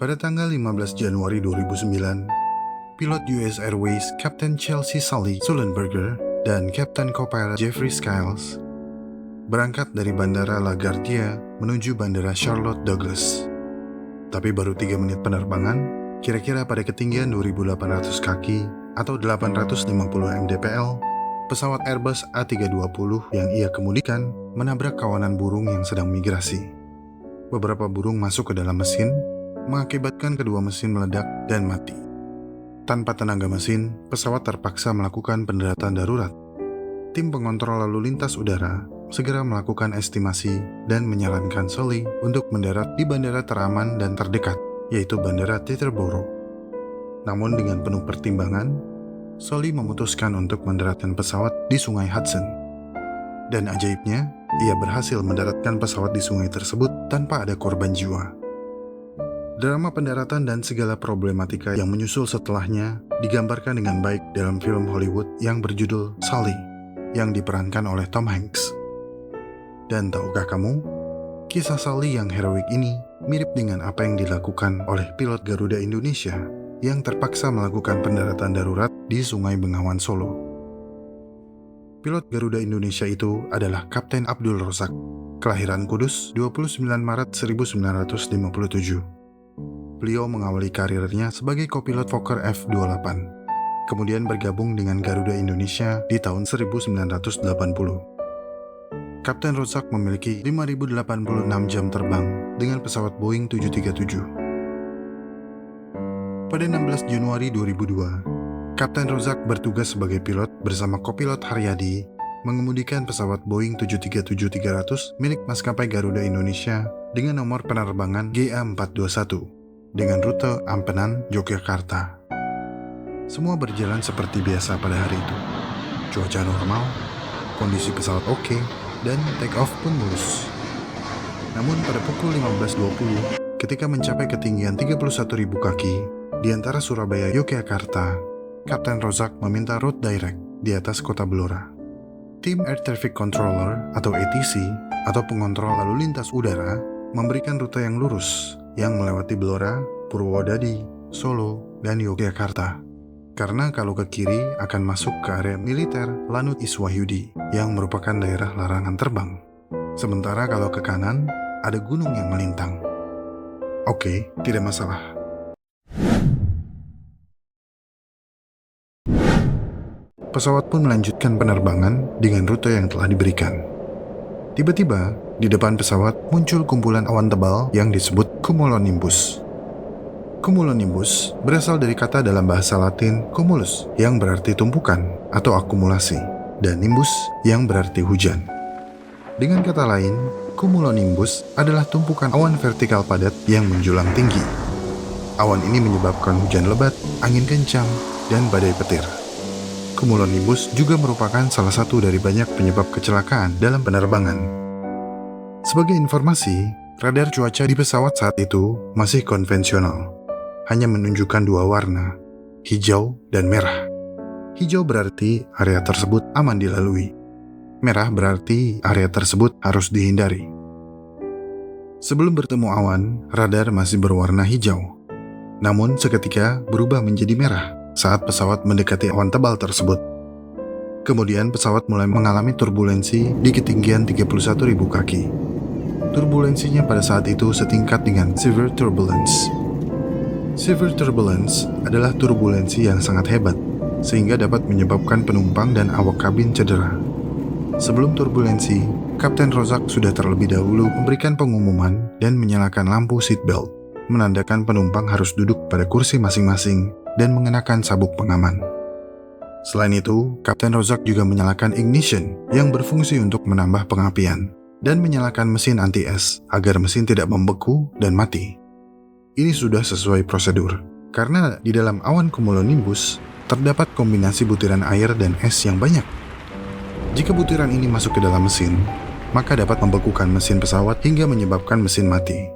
Pada tanggal 15 Januari 2009, pilot US Airways Kapten Chelsea Sully Sullenberger dan Kapten co-pilot Jeffrey Skiles berangkat dari Bandara LaGuardia menuju Bandara Charlotte Douglas. Tapi baru 3 menit penerbangan, kira-kira pada ketinggian 2.800 kaki atau 850 mdpl, pesawat Airbus A320 yang ia kemudikan menabrak kawanan burung yang sedang migrasi. Beberapa burung masuk ke dalam mesin, mengakibatkan kedua mesin meledak dan mati. Tanpa tenaga mesin, pesawat terpaksa melakukan pendaratan darurat. Tim pengontrol lalu lintas udara segera melakukan estimasi dan menyarankan Sully untuk mendarat di bandara teraman dan terdekat, yaitu Bandara Teterboro. Namun dengan penuh pertimbangan, Sully memutuskan untuk mendaratkan pesawat di Sungai Hudson. Dan ajaibnya, ia berhasil mendaratkan pesawat di sungai tersebut tanpa ada korban jiwa. Drama pendaratan dan segala problematika yang menyusul setelahnya digambarkan dengan baik dalam film Hollywood yang berjudul Sully, yang diperankan oleh Tom Hanks. Dan tahukah kamu, kisah Sully yang heroik ini mirip dengan apa yang dilakukan oleh pilot Garuda Indonesia yang terpaksa melakukan pendaratan darurat di Sungai Bengawan Solo. Pilot Garuda Indonesia itu adalah Kapten Abdul Rozak, kelahiran Kudus 29 Maret 1957. Beliau mengawali karirnya sebagai kopilot Fokker F-28, kemudian bergabung dengan Garuda Indonesia di tahun 1980. Kapten Rozak memiliki 5.086 jam terbang dengan pesawat Boeing 737. Pada 16 Januari 2002, Kapten Rozak bertugas sebagai pilot bersama kopilot Haryadi mengemudikan pesawat Boeing 737-300 milik maskapai Garuda Indonesia dengan nomor penerbangan GA421 dengan rute Ampenan, Yogyakarta. Semua berjalan seperti biasa pada hari itu. Cuaca normal, kondisi pesawat oke, dan take-off pun mulus. Namun pada pukul 15.20, ketika mencapai ketinggian 31.000 kaki di antara Surabaya Yogyakarta, Kapten Rozak meminta route direct di atas kota Blora. Tim Air Traffic Controller atau ATC atau pengontrol lalu lintas udara memberikan rute yang lurus yang melewati Blora, Purwodadi, Solo, dan Yogyakarta. Karena kalau ke kiri akan masuk ke area militer Lanut Iswahyudi yang merupakan daerah larangan terbang. Sementara kalau ke kanan ada gunung yang melintang. Oke, tidak masalah. Pesawat pun melanjutkan penerbangan dengan rute yang telah diberikan. Tiba-tiba, di depan pesawat muncul kumpulan awan tebal yang disebut cumulonimbus. Cumulonimbus berasal dari kata dalam bahasa Latin cumulus yang berarti tumpukan atau akumulasi, dan nimbus yang berarti hujan. Dengan kata lain, cumulonimbus adalah tumpukan awan vertikal padat yang menjulang tinggi. Awan ini menyebabkan hujan lebat, angin kencang, dan badai petir. Cumulonimbus juga merupakan salah satu dari banyak penyebab kecelakaan dalam penerbangan. Sebagai informasi, radar cuaca di pesawat saat itu masih konvensional. Hanya menunjukkan 2 warna, hijau dan merah. Hijau berarti area tersebut aman dilalui. Merah berarti area tersebut harus dihindari. Sebelum bertemu awan, radar masih berwarna hijau. Namun seketika berubah menjadi merah saat pesawat mendekati awan tebal tersebut. Kemudian pesawat mulai mengalami turbulensi di ketinggian 31.000 kaki. Turbulensinya pada saat itu setingkat dengan severe turbulence. Severe turbulence adalah turbulensi yang sangat hebat, sehingga dapat menyebabkan penumpang dan awak kabin cedera. Sebelum turbulensi, Kapten Rozak sudah terlebih dahulu memberikan pengumuman dan menyalakan lampu seatbelt, menandakan penumpang harus duduk pada kursi masing-masing dan mengenakan sabuk pengaman. Selain itu, Kapten Rozak juga menyalakan ignition yang berfungsi untuk menambah pengapian dan menyalakan mesin anti-es agar mesin tidak membeku dan mati. Ini sudah sesuai prosedur, karena di dalam awan cumulonimbus terdapat kombinasi butiran air dan es yang banyak. Jika butiran ini masuk ke dalam mesin, maka dapat membekukan mesin pesawat hingga menyebabkan mesin mati.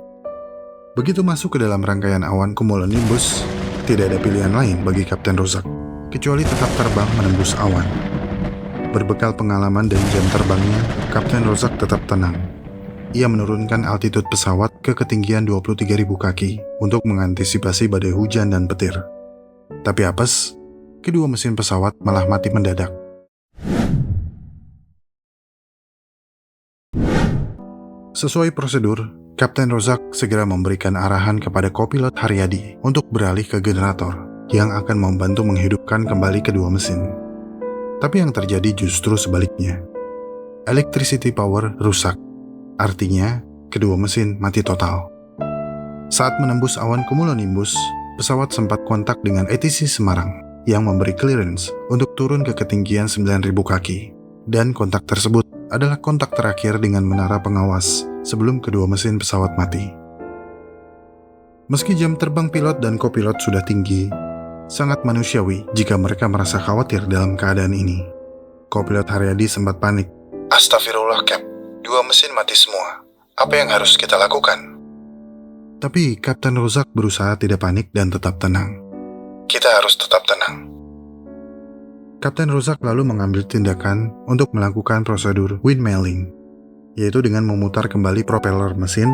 Begitu masuk ke dalam rangkaian awan cumulonimbus, tidak ada pilihan lain bagi Kapten Rozak, kecuali tetap terbang menembus awan. Berbekal pengalaman dan jam terbangnya, Kapten Rozak tetap tenang. ia menurunkan altitude pesawat ke ketinggian 23.000 kaki untuk mengantisipasi badai hujan dan petir. Tapi apes, kedua mesin pesawat malah mati mendadak. Sesuai prosedur, Kapten Rozak segera memberikan arahan kepada kopilot Haryadi untuk beralih ke generator yang akan membantu menghidupkan kembali kedua mesin. Tapi yang terjadi justru sebaliknya. Electricity power rusak, artinya kedua mesin mati total. Saat menembus awan cumulonimbus, pesawat sempat kontak dengan ATC Semarang yang memberi clearance untuk turun ke ketinggian 9.000 kaki. Dan kontak tersebut adalah kontak terakhir dengan menara pengawas sebelum kedua mesin pesawat mati. Meski jam terbang pilot dan kopilot sudah tinggi, sangat manusiawi jika mereka merasa khawatir dalam keadaan ini. Kopilot Haryadi sempat panik. "Astagfirullah, Cap. Dua mesin mati semua. Apa yang harus kita lakukan?" Tapi Kapten Rozak berusaha tidak panik dan tetap tenang. "Kita harus tetap tenang." Kapten Rozak lalu mengambil tindakan untuk melakukan prosedur windmilling, yaitu dengan memutar kembali propeller mesin,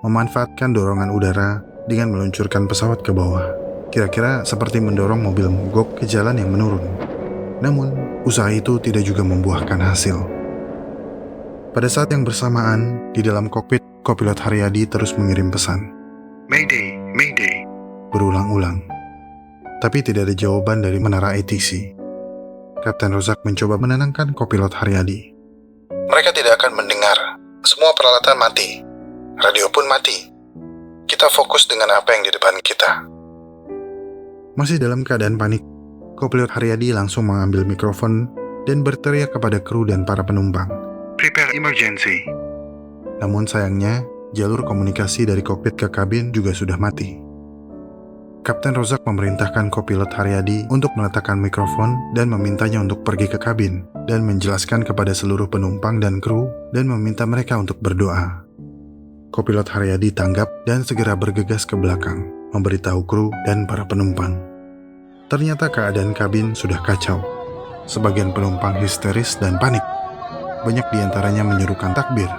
memanfaatkan dorongan udara dengan meluncurkan pesawat ke bawah, kira-kira seperti mendorong mobil mogok ke jalan yang menurun. Namun, usaha itu tidak juga membuahkan hasil. Pada saat yang bersamaan, di dalam kokpit, kopilot Haryadi terus mengirim pesan, "Mayday, Mayday," berulang-ulang. Tapi tidak ada jawaban dari menara ATC. Kapten Rozak mencoba menenangkan kopilot Haryadi. "Mereka tidak akan mendengar. Semua peralatan mati. Radio pun mati. Kita fokus dengan apa yang di depan kita." Masih dalam keadaan panik, kopilot Haryadi langsung mengambil mikrofon dan berteriak kepada kru dan para penumpang, "Prepare emergency." Namun sayangnya, jalur komunikasi dari kokpit ke kabin juga sudah mati. Kapten Rozak memerintahkan kopilot Haryadi untuk meletakkan mikrofon dan memintanya untuk pergi ke kabin dan menjelaskan kepada seluruh penumpang dan kru dan meminta mereka untuk berdoa. Kopilot Haryadi tanggap dan segera bergegas ke belakang, memberitahu kru dan para penumpang. Ternyata keadaan kabin sudah kacau. Sebagian penumpang histeris dan panik. Banyak di antaranya menyerukan takbir.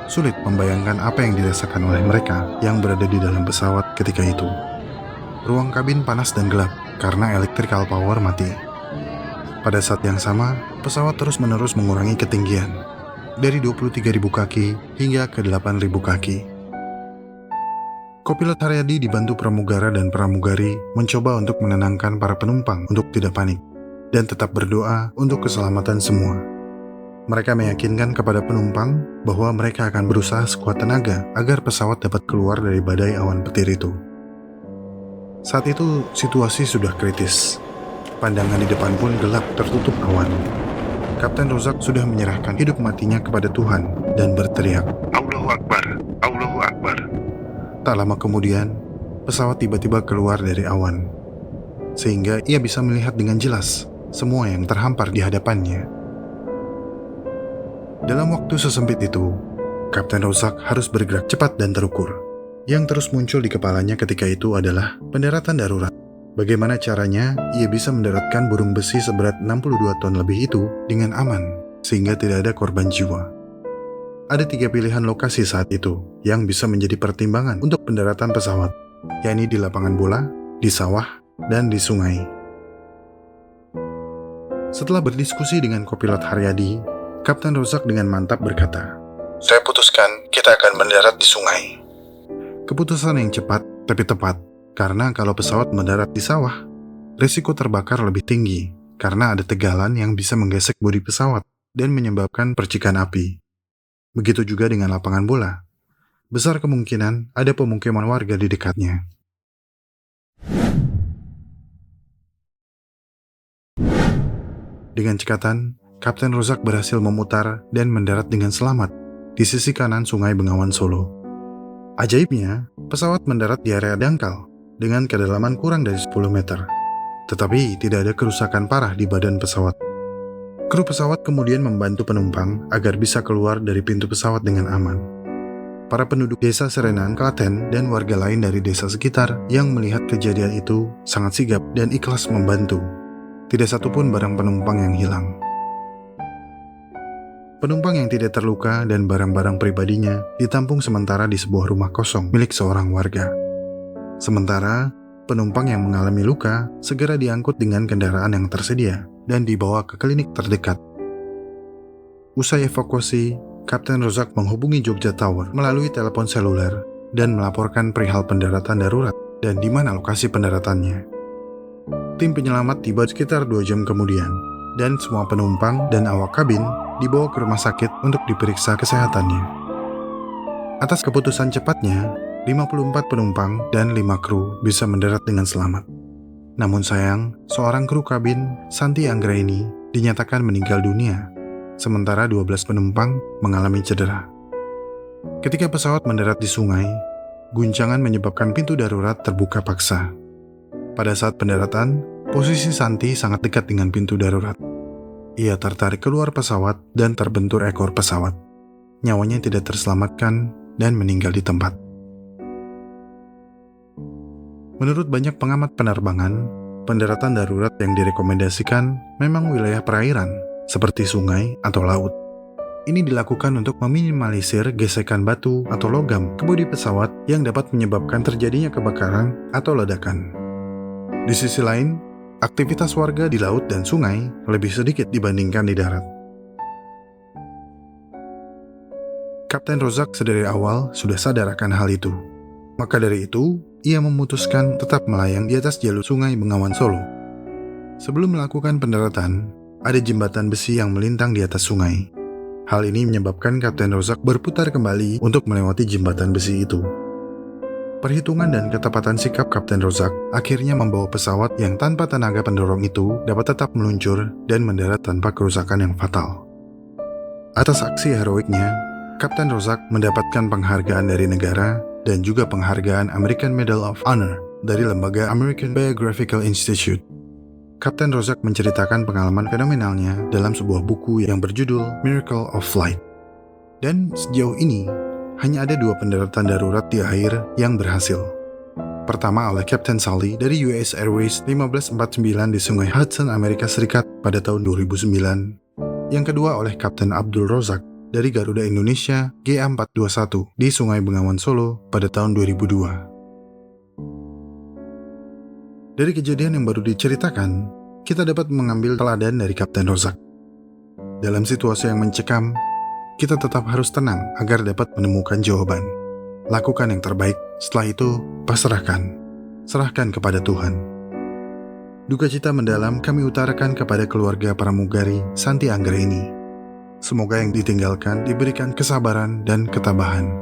Sulit membayangkan apa yang dirasakan oleh mereka yang berada di dalam pesawat ketika itu. Ruang kabin panas dan gelap karena electrical power mati. Pada saat yang sama, pesawat terus-menerus mengurangi ketinggian dari 23.000 kaki hingga ke 8.000 kaki. Kopilot Haryadi dibantu pramugara dan pramugari mencoba untuk menenangkan para penumpang untuk tidak panik dan tetap berdoa untuk keselamatan semua. Mereka meyakinkan kepada penumpang bahwa mereka akan berusaha sekuat tenaga agar pesawat dapat keluar dari badai awan petir itu. Saat itu, situasi sudah kritis. Pandangan di depan pun gelap tertutup awan. Kapten Rozak sudah menyerahkan hidup matinya kepada Tuhan dan berteriak, "Allahu Akbar, Allahu Akbar." Tak lama kemudian, pesawat tiba-tiba keluar dari awan, sehingga ia bisa melihat dengan jelas semua yang terhampar di hadapannya. Dalam waktu sesempit itu, Kapten Rozak harus bergerak cepat dan terukur. Yang terus muncul di kepalanya ketika itu adalah pendaratan darurat. Bagaimana caranya ia bisa mendaratkan burung besi seberat 62 ton lebih itu dengan aman, sehingga tidak ada korban jiwa. Ada 3 pilihan lokasi saat itu yang bisa menjadi pertimbangan untuk pendaratan pesawat, yakni di lapangan bola, di sawah, dan di sungai. Setelah berdiskusi dengan kopilot Haryadi, Kapten Rozak dengan mantap berkata, "Saya putuskan kita akan mendarat di sungai." Keputusan yang cepat tapi tepat, karena kalau pesawat mendarat di sawah, risiko terbakar lebih tinggi karena ada tegalan yang bisa menggesek bodi pesawat dan menyebabkan percikan api. Begitu juga dengan lapangan bola. Besar kemungkinan ada pemukiman warga di dekatnya. Dengan cekatan, Kapten Rozak berhasil memutar dan mendarat dengan selamat di sisi kanan Sungai Bengawan Solo. Ajaibnya, pesawat mendarat di area dangkal dengan kedalaman kurang dari 10 meter. Tetapi tidak ada kerusakan parah di badan pesawat. Kru pesawat kemudian membantu penumpang agar bisa keluar dari pintu pesawat dengan aman. Para penduduk desa Serenan, Klaten, dan warga lain dari desa sekitar yang melihat kejadian itu sangat sigap dan ikhlas membantu. Tidak satupun barang penumpang yang hilang. Penumpang yang tidak terluka dan barang-barang pribadinya ditampung sementara di sebuah rumah kosong milik seorang warga. Sementara, penumpang yang mengalami luka segera diangkut dengan kendaraan yang tersedia dan dibawa ke klinik terdekat. Usai evakuasi, Kapten Rozak menghubungi Jogja Tower melalui telepon seluler dan melaporkan perihal pendaratan darurat dan di mana lokasi pendaratannya. Tim penyelamat tiba sekitar 2 jam kemudian, dan semua penumpang dan awak kabin dibawa ke rumah sakit untuk diperiksa kesehatannya. Atas keputusan cepatnya, 54 penumpang dan 5 kru bisa mendarat dengan selamat. Namun sayang, seorang kru kabin, Santi Anggraini, dinyatakan meninggal dunia, sementara 12 penumpang mengalami cedera. Ketika pesawat mendarat di sungai, guncangan menyebabkan pintu darurat terbuka paksa. Pada saat pendaratan, posisi Santi sangat dekat dengan pintu darurat. Ia tertarik keluar pesawat dan terbentur ekor pesawat. Nyawanya tidak terselamatkan dan meninggal di tempat. Menurut banyak pengamat penerbangan, pendaratan darurat yang direkomendasikan memang wilayah perairan, seperti sungai atau laut. Ini dilakukan untuk meminimalisir gesekan batu atau logam ke bodi pesawat yang dapat menyebabkan terjadinya kebakaran atau ledakan. Di sisi lain, aktivitas warga di laut dan sungai lebih sedikit dibandingkan di darat. Kapten Rozak sedari awal sudah sadar akan hal itu. Maka dari itu, ia memutuskan tetap melayang di atas jalur sungai Bengawan Solo. Sebelum melakukan pendaratan, ada jembatan besi yang melintang di atas sungai. Hal ini menyebabkan Kapten Rozak berputar kembali untuk melewati jembatan besi itu. Perhitungan dan ketepatan sikap Kapten Rozak akhirnya membawa pesawat yang tanpa tenaga pendorong itu dapat tetap meluncur dan mendarat tanpa kerusakan yang fatal. Atas aksi heroiknya, Kapten Rozak mendapatkan penghargaan dari negara dan juga penghargaan American Medal of Honor dari lembaga American Biographical Institute. Kapten Rozak menceritakan pengalaman fenomenalnya dalam sebuah buku yang berjudul Miracle of Flight. Dan sejauh ini, hanya ada 2 pendaratan darurat di air yang berhasil. Pertama oleh Kapten Sully dari US Airways 1549 di Sungai Hudson, Amerika Serikat pada tahun 2009. Yang kedua oleh Kapten Abdul Rozak dari Garuda Indonesia GA421 di Sungai Bengawan Solo pada tahun 2002. Dari kejadian yang baru diceritakan, kita dapat mengambil teladan dari Kapten Rozak. Dalam situasi yang mencekam, kita tetap harus tenang agar dapat menemukan jawaban. Lakukan yang terbaik, setelah itu pasrahkan. Serahkan kepada Tuhan. Duka cita mendalam kami utarakan kepada keluarga pramugari Santi Anggraini. Semoga yang ditinggalkan diberikan kesabaran dan ketabahan.